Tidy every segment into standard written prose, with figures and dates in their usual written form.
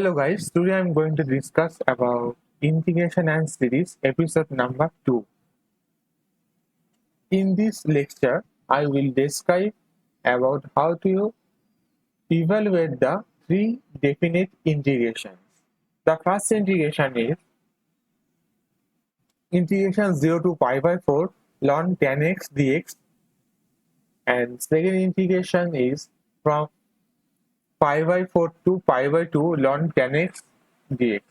Hello guys, today I'm going to discuss about integration and series episode number 2. In this lecture, I will describe about how to evaluate the three definite integrations. The first integration is integration 0 to pi by 4 ln tan x dx, and second integration is from pi by 4 to pi by 2 ln tan x dx.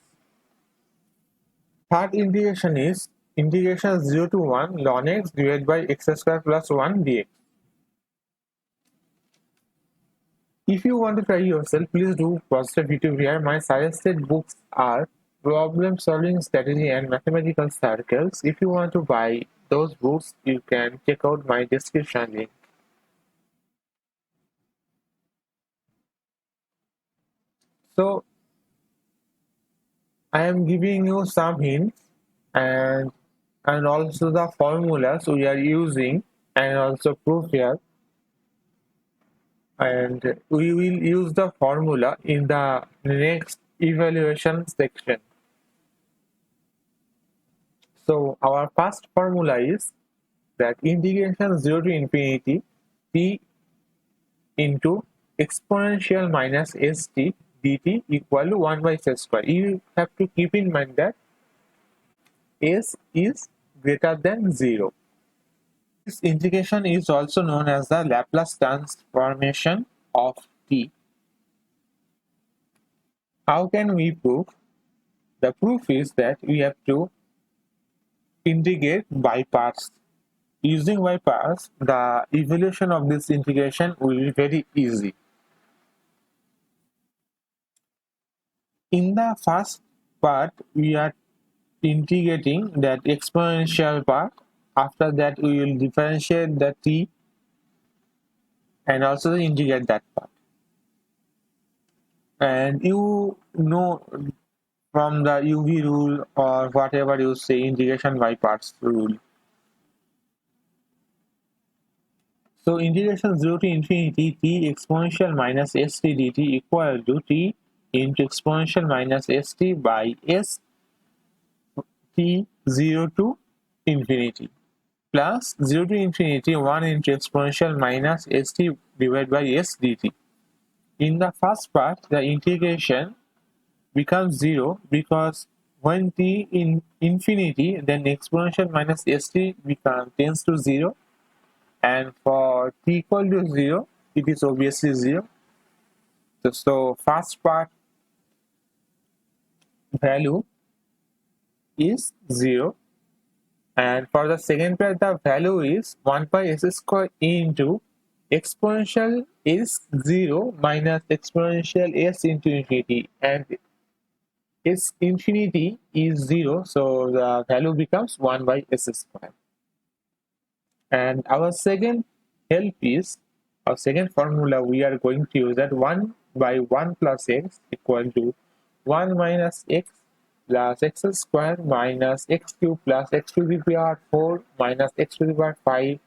Third integration is integration 0 to 1 ln x divided by x square plus 1 dx. If you want to try yourself, please do pause the video here. My suggested books are Problem Solving Strategy and Mathematical Circles. If you want to buy those books, you can check out my description link. So, I am giving you some hints and also the formulas we are using and also proof here. And we will use the formula in the next evaluation section. So our first formula is that integration 0 to infinity t into exponential minus st dt equal to 1 by s square. You have to keep in mind that s is greater than 0. This integration is also known as the Laplace transformation of t. How can we prove? The proof is that we have to integrate by parts. Using by parts, the evaluation of this integration will be very easy. In the first part, we are integrating that exponential part. After that, we will differentiate the t and also integrate that part. And you know from the UV rule or whatever you say, integration by parts rule. So integration 0 to infinity t exponential minus st dt equal to t into exponential minus st by s t 0 to infinity plus 0 to infinity 1 into exponential minus st divided by s dt. In the first part, the integration becomes 0 because when t in infinity, then exponential minus st tends to 0, and for t equal to 0, it is obviously 0. So first part value is 0, and for the second part the value is 1 by s square into exponential is 0 minus exponential s into infinity, and s infinity is 0, so the value becomes 1 by s square. And our second help is, our second formula we are going to use that 1 by 1 plus x equal to 1 minus x plus x square minus x cube plus x to the power 4 minus x to the power 5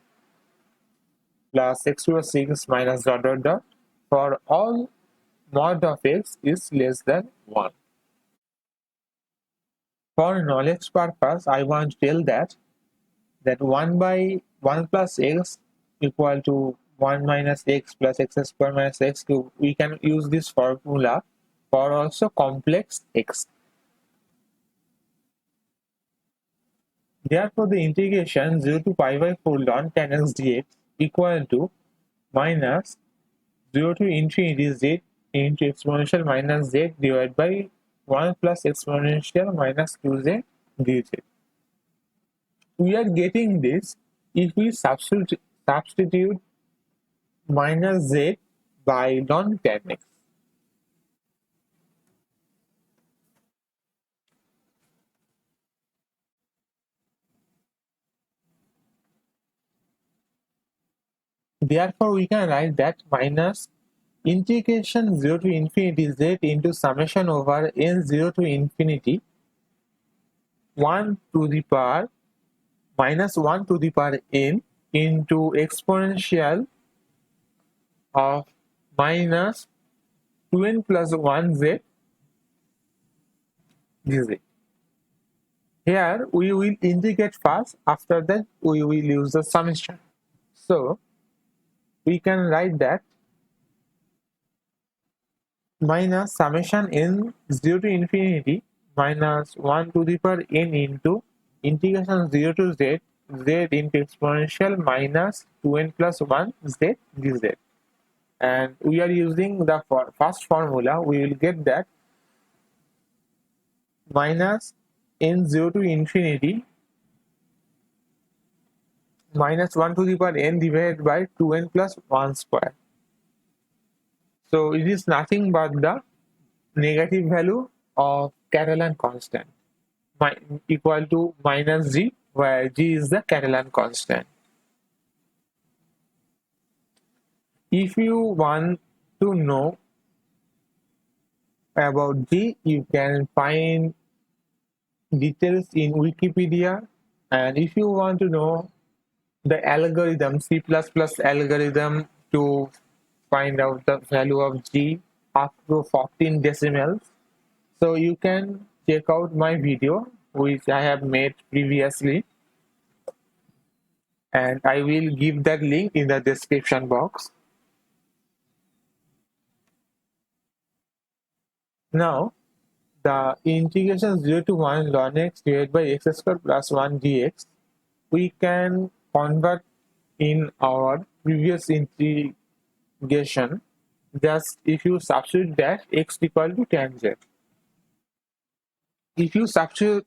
plus x to the power 6 minus dot dot dot for all mod of x is less than 1. For knowledge purpose, I want to tell that 1 by 1 plus x equal to 1 minus x plus x square minus x cube. We can use this formula for also complex x. Therefore, the integration 0 to pi by 4 ln tan x dx equal to minus 0 to infinity z into exponential minus z divided by 1 plus exponential minus qz dz. We are getting this if we substitute minus z by ln tan x. Therefore, we can write that minus integration 0 to infinity z into summation over n 0 to infinity 1 to the power minus 1 to the power n into exponential of minus 2n plus 1 z dz. Here we will integrate first, after that we will use the summation. So we can write that minus summation n 0 to infinity minus 1 to the power n into integration 0 to z into exponential minus 2n plus 1 z dz. And we are using the first formula. We will get that minus n 0 to infinity minus 1 to the power n divided by 2n plus 1 square. So it is nothing but the negative value of Catalan constant equal to minus g, where g is the Catalan constant. If you want to know about g, you can find details in Wikipedia, and if you want to know the algorithm, C++ algorithm to find out the value of g up to 14 decimals, so you can check out my video which I have made previously, and I will give that link in the description box. Now the integration 0 to 1 ln x divided by x square plus 1 dx, we can convert in our previous integration. Just if you substitute that x equal to tan z. If you substitute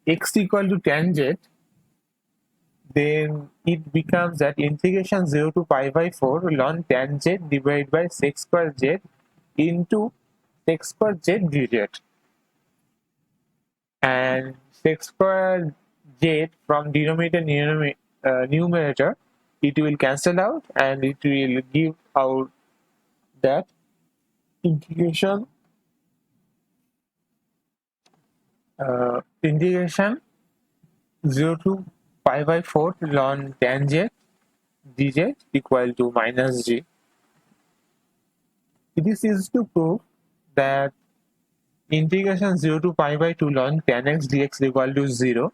x equal to tan z, then it becomes that integration 0 to pi by 4 ln tan z divided by sec square z into sec square z dz. And sec square z from denominator numerator, it will cancel out and it will give out that integration 0 to pi by 4 ln tan z dz equal to minus g. This is to prove that integration 0 to pi by 2 ln tan x dx equal to 0.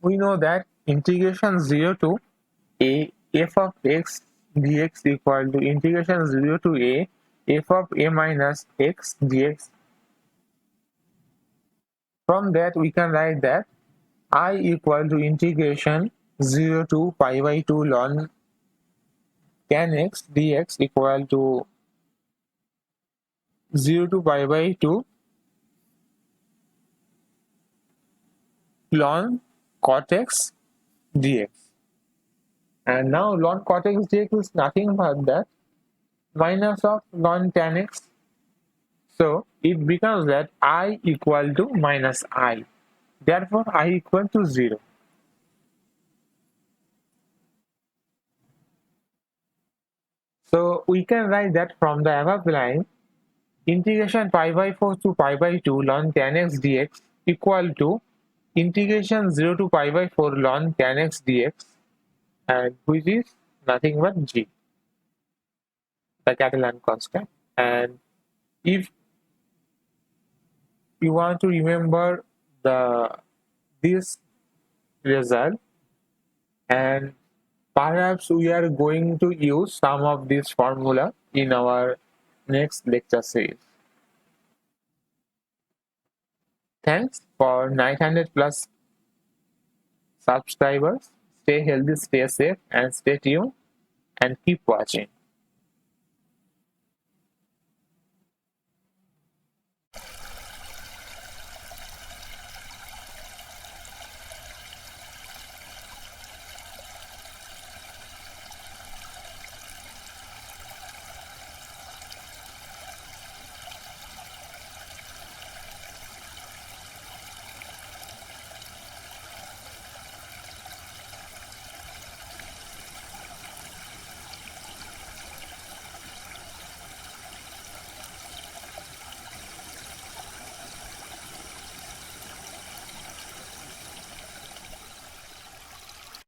We know that integration 0 to a f of x dx equal to integration 0 to a f of a minus x dx. From that we can write that I equal to integration 0 to pi by 2 ln tan x dx equal to 0 to pi by 2 ln cot x dx. And now ln cot x dx is nothing but that minus of ln tan x. So it becomes that I equal to minus I. Therefore, I equal to 0. So we can write that from the above line, integration pi by 4 to pi by 2 ln tan x dx equal to integration 0 to pi by 4 ln tan x dx, and which is nothing but g, the Catalan constant. And if you want to remember this result, and perhaps we are going to use some of this formula in our next lecture series. Thanks for 900 plus subscribers. Stay healthy, stay safe, and stay tuned and keep watching.